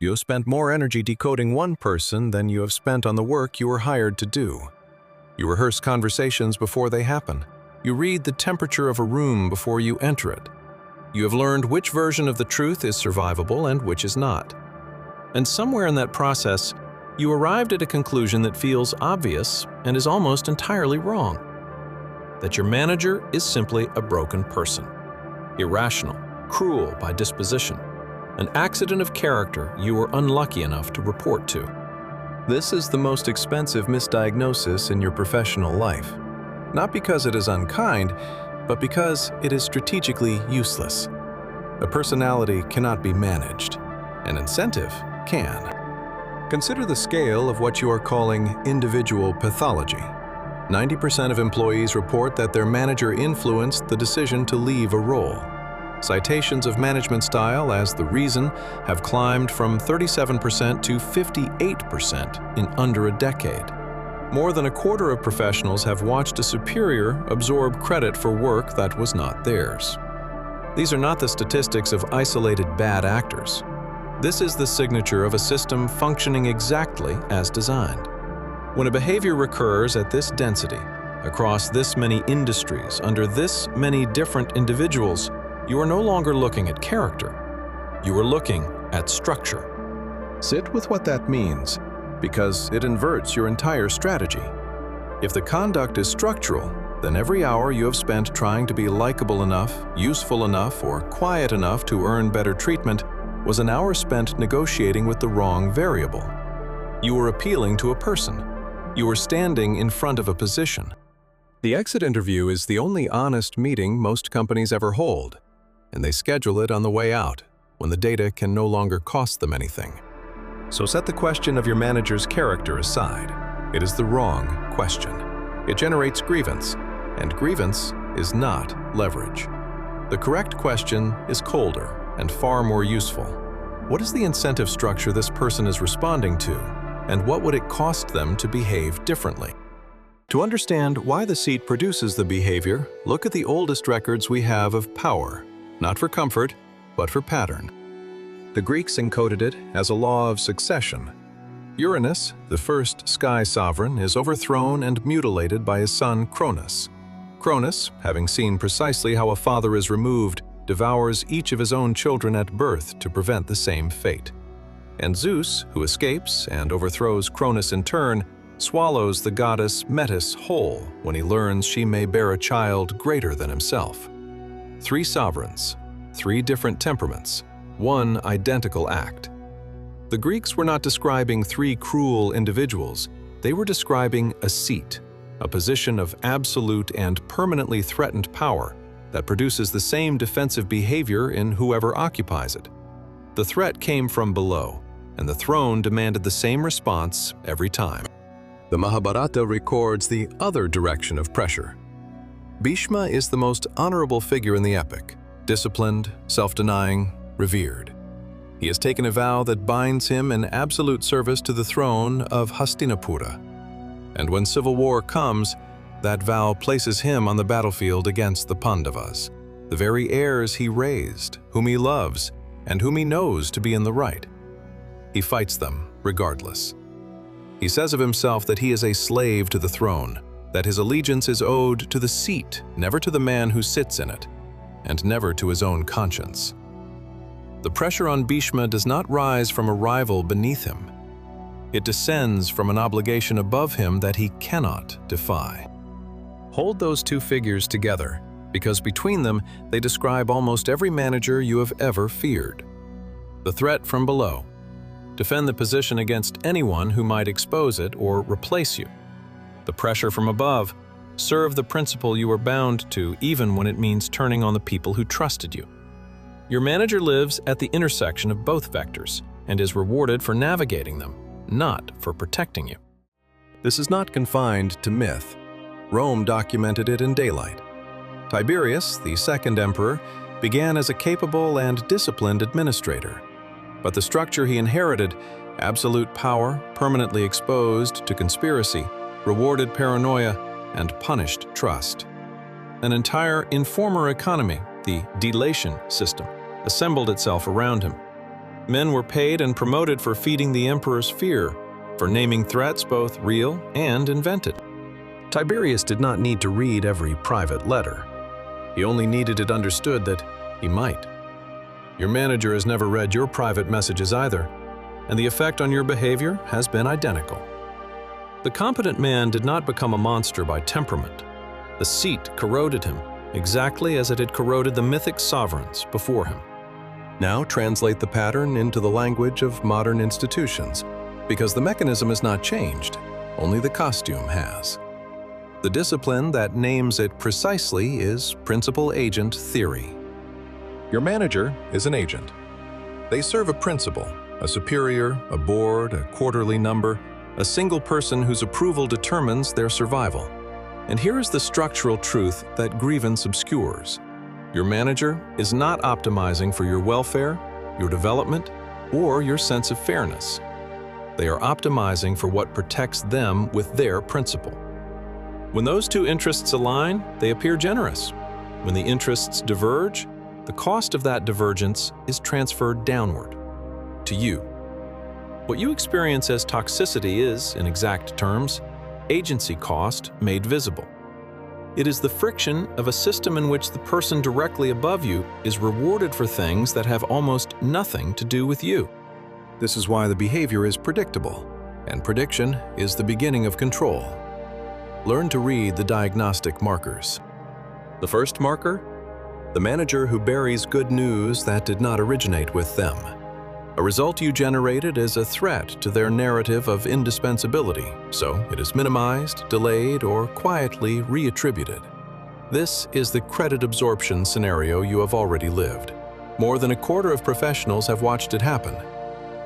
You have spent more energy decoding one person than you have spent on the work you were hired to do. You rehearse conversations before they happen. You read the temperature of a room before you enter it. You have learned which version of the truth is survivable and which is not. And somewhere in that process, you arrived at a conclusion that feels obvious and is almost entirely wrong. That your manager is simply a broken person, irrational, cruel by disposition, an accident of character you were unlucky enough to report to. This is the most expensive misdiagnosis in your professional life, not because it is unkind, but because it is strategically useless. A personality cannot be managed. An incentive can. Consider the scale of what you are calling individual pathology. 90% of employees report that their manager influenced the decision to leave a role. Citations of management style as the reason have climbed from 37% to 58% in under a decade. More than a quarter of professionals have watched a superior absorb credit for work that was not theirs. These are not the statistics of isolated bad actors. This is the signature of a system functioning exactly as designed. When a behavior recurs at this density, across this many industries, under this many different individuals, you are no longer looking at character. You are looking at structure. Sit with what that means, because it inverts your entire strategy. If the conduct is structural, then every hour you have spent trying to be likable enough, useful enough, or quiet enough to earn better treatment was an hour spent negotiating with the wrong variable. You were appealing to a person. You were standing in front of a position. The exit interview is the only honest meeting most companies ever hold, and they schedule it on the way out, when the data can no longer cost them anything. So set the question of your manager's character aside. It is the wrong question. It generates grievance, and grievance is not leverage. The correct question is colder and far more useful. What is the incentive structure this person is responding to, and what would it cost them to behave differently? To understand why the seat produces the behavior, look at the oldest records we have of power, not for comfort, but for pattern. The Greeks encoded it as a law of succession. Uranus, the first sky sovereign, is overthrown and mutilated by his son Cronus. Cronus, having seen precisely how a father is removed, devours each of his own children at birth to prevent the same fate. And Zeus, who escapes and overthrows Cronus in turn, swallows the goddess Metis whole when he learns she may bear a child greater than himself. 3 sovereigns, 3 different temperaments, 1 identical act. The Greeks were not describing 3 cruel individuals, they were describing a seat, a position of absolute and permanently threatened power that produces the same defensive behavior in whoever occupies it. The threat came from below, and the throne demanded the same response every time. The Mahabharata records the other direction of pressure. Bhishma is the most honorable figure in the epic, disciplined, self-denying, revered. He has taken a vow that binds him in absolute service to the throne of Hastinapura. And when civil war comes, that vow places him on the battlefield against the Pandavas, the very heirs he raised, whom he loves, and whom he knows to be in the right. He fights them regardless. He says of himself that he is a slave to the throne, that his allegiance is owed to the seat, never to the man who sits in it, and never to his own conscience. The pressure on Bhishma does not rise from a rival beneath him. It descends from an obligation above him that he cannot defy. Hold those 2 figures together, because between them they describe almost every manager you have ever feared. The threat from below. Defend the position against anyone who might expose it or replace you. The pressure from above. Serve the principle you are bound to, even when it means turning on the people who trusted you. Your manager lives at the intersection of both vectors and is rewarded for navigating them, not for protecting you. This is not confined to myth. Rome documented it in daylight. Tiberius, the second emperor, began as a capable and disciplined administrator. But the structure he inherited, absolute power, permanently exposed to conspiracy, rewarded paranoia, and punished trust. An entire informer economy, the delation system, assembled itself around him. Men were paid and promoted for feeding the emperor's fear, for naming threats both real and invented. Tiberius did not need to read every private letter. He only needed it understood that he might. Your manager has never read your private messages either, and the effect on your behavior has been identical. The competent man did not become a monster by temperament. The seat corroded him, exactly as it had corroded the mythic sovereigns before him. Now translate the pattern into the language of modern institutions, because the mechanism has not changed, only the costume has. The discipline that names it precisely is principal-agent theory. Your manager is an agent. They serve a principal, a superior, a board, a quarterly number, a single person whose approval determines their survival. And here is the structural truth that grievance obscures. Your manager is not optimizing for your welfare, your development, or your sense of fairness. They are optimizing for what protects them with their principle. When those two interests align, they appear generous. When the interests diverge, the cost of that divergence is transferred downward, to you. What you experience as toxicity is, in exact terms, agency cost made visible. It is the friction of a system in which the person directly above you is rewarded for things that have almost nothing to do with you. This is why the behavior is predictable, and prediction is the beginning of control. Learn to read the diagnostic markers. The first marker? The manager who buries good news that did not originate with them. A result you generated is a threat to their narrative of indispensability, so it is minimized, delayed, or quietly reattributed. This is the credit absorption scenario you have already lived. More than a quarter of professionals have watched it happen.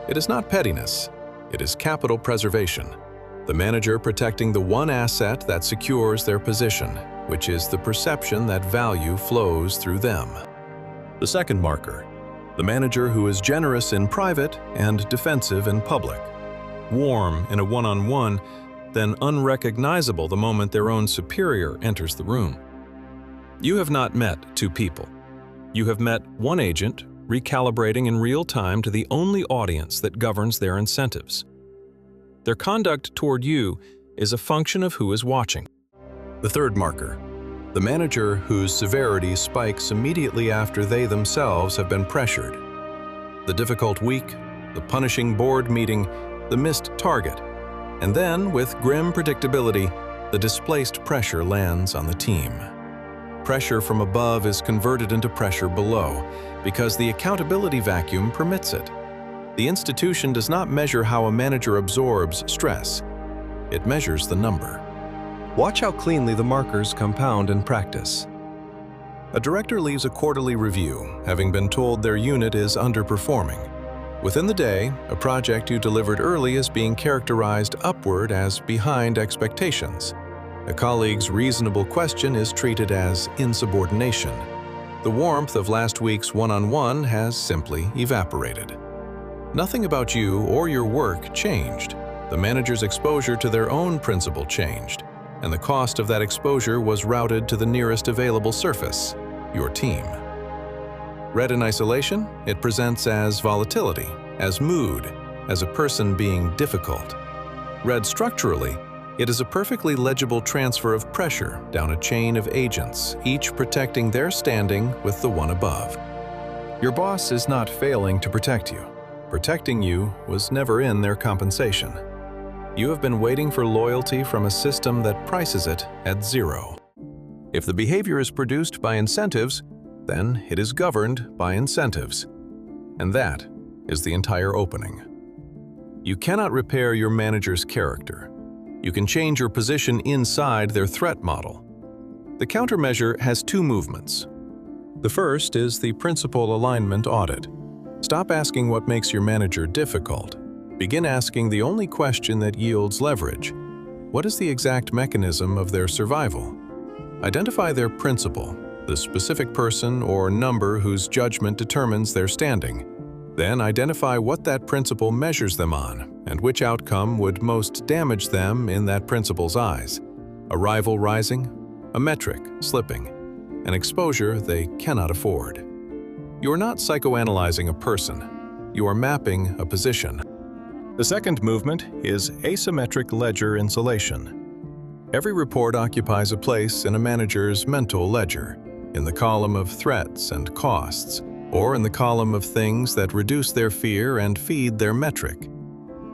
It is not pettiness, it is capital preservation. The manager protecting the one asset that secures their position, which is the perception that value flows through them. The second marker, the manager who is generous in private and defensive in public. Warm in a one-on-one, then unrecognizable the moment their own superior enters the room. You have not met two people. You have met one agent, recalibrating in real time to the only audience that governs their incentives. Their conduct toward you is a function of who is watching. The third marker, the manager whose severity spikes immediately after they themselves have been pressured. The difficult week, the punishing board meeting, the missed target, and then, with grim predictability, the displaced pressure lands on the team. Pressure from above is converted into pressure below because the accountability vacuum permits it. The institution does not measure how a manager absorbs stress. It measures the number. Watch how cleanly the markers compound in practice. A director leaves a quarterly review, having been told their unit is underperforming. Within the day, a project you delivered early is being characterized upward as behind expectations. A colleague's reasonable question is treated as insubordination. The warmth of last week's one-on-one has simply evaporated. Nothing about you or your work changed. The manager's exposure to their own principle changed, and the cost of that exposure was routed to the nearest available surface, your team. Read in isolation, it presents as volatility, as mood, as a person being difficult. Read structurally, it is a perfectly legible transfer of pressure down a chain of agents, each protecting their standing with the one above. Your boss is not failing to protect you. Protecting you was never in their compensation. You have been waiting for loyalty from a system that prices it at zero. If the behavior is produced by incentives, then it is governed by incentives. And that is the entire opening. You cannot repair your manager's character. You can change your position inside their threat model. The countermeasure has two movements. The first is the principal alignment audit. Stop asking what makes your manager difficult. Begin asking the only question that yields leverage. What is the exact mechanism of their survival? Identify their principle, the specific person or number whose judgment determines their standing. Then identify what that principle measures them on and which outcome would most damage them in that principle's eyes. A rival rising, a metric slipping, an exposure they cannot afford. You are not psychoanalyzing a person. you are mapping a position. The second movement is asymmetric ledger insulation. Every report occupies a place in a manager's mental ledger, in the column of threats and costs, or in the column of things that reduce their fear and feed their metric.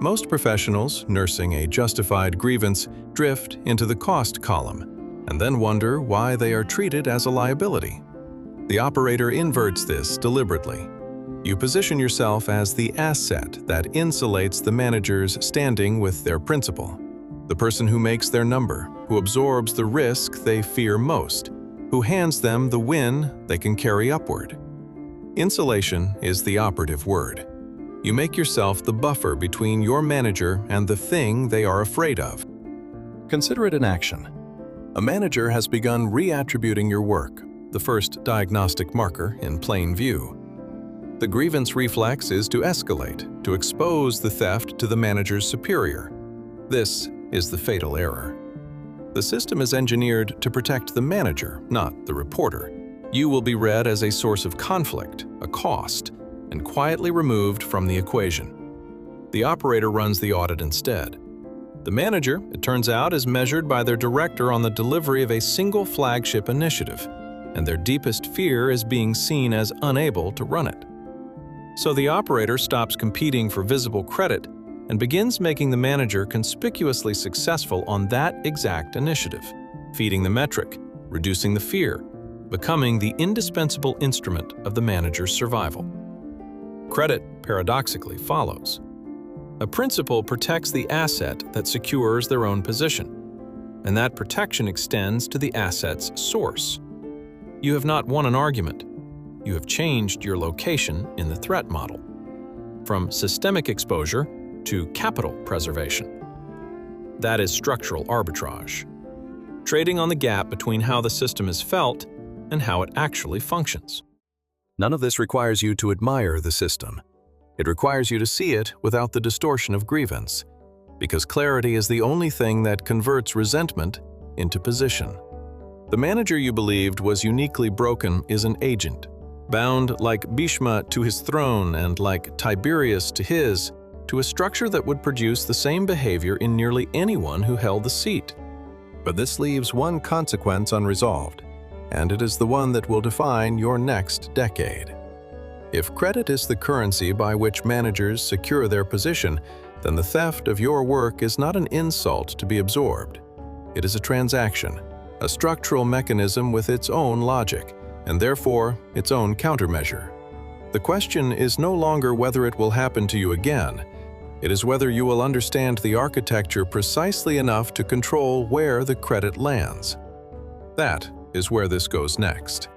Most professionals, nursing a justified grievance, drift into the cost column, and then wonder why they are treated as a liability. The operator inverts this deliberately. You position yourself as the asset that insulates the manager's standing with their principal, the person who makes their number, who absorbs the risk they fear most, who hands them the win they can carry upward. Insulation is the operative word. You make yourself the buffer between your manager and the thing they are afraid of. Consider it in action. A manager has begun reattributing your work, the first diagnostic marker in plain view. The grievance reflex is to escalate, to expose the theft to the manager's superior. This is the fatal error. The system is engineered to protect the manager, not the reporter. You will be read as a source of conflict, a cost, and quietly removed from the equation. The operator runs the audit instead. The manager, it turns out, is measured by their director on the delivery of a single flagship initiative, and their deepest fear is being seen as unable to run it. So the operator stops competing for visible credit and begins making the manager conspicuously successful on that exact initiative, feeding the metric, reducing the fear, becoming the indispensable instrument of the manager's survival. Credit, paradoxically, follows. A principal protects the asset that secures their own position, and that protection extends to the asset's source. You have not won an argument. You have changed your location in the threat model, from systemic exposure to capital preservation. That is structural arbitrage, trading on the gap between how the system is felt and how it actually functions. None of this requires you to admire the system. It requires you to see it without the distortion of grievance, because clarity is the only thing that converts resentment into position. The manager you believed was uniquely broken is an agent, bound like Bhishma to his throne and like Tiberius to his, to a structure that would produce the same behavior in nearly anyone who held the seat. But this leaves one consequence unresolved, and it is the one that will define your next decade. If credit is the currency by which managers secure their position, then the theft of your work is not an insult to be absorbed. It is a transaction, a structural mechanism with its own logic, and therefore its own countermeasure. The question is no longer whether it will happen to you again. It is whether you will understand the architecture precisely enough to control where the credit lands. That is where this goes next.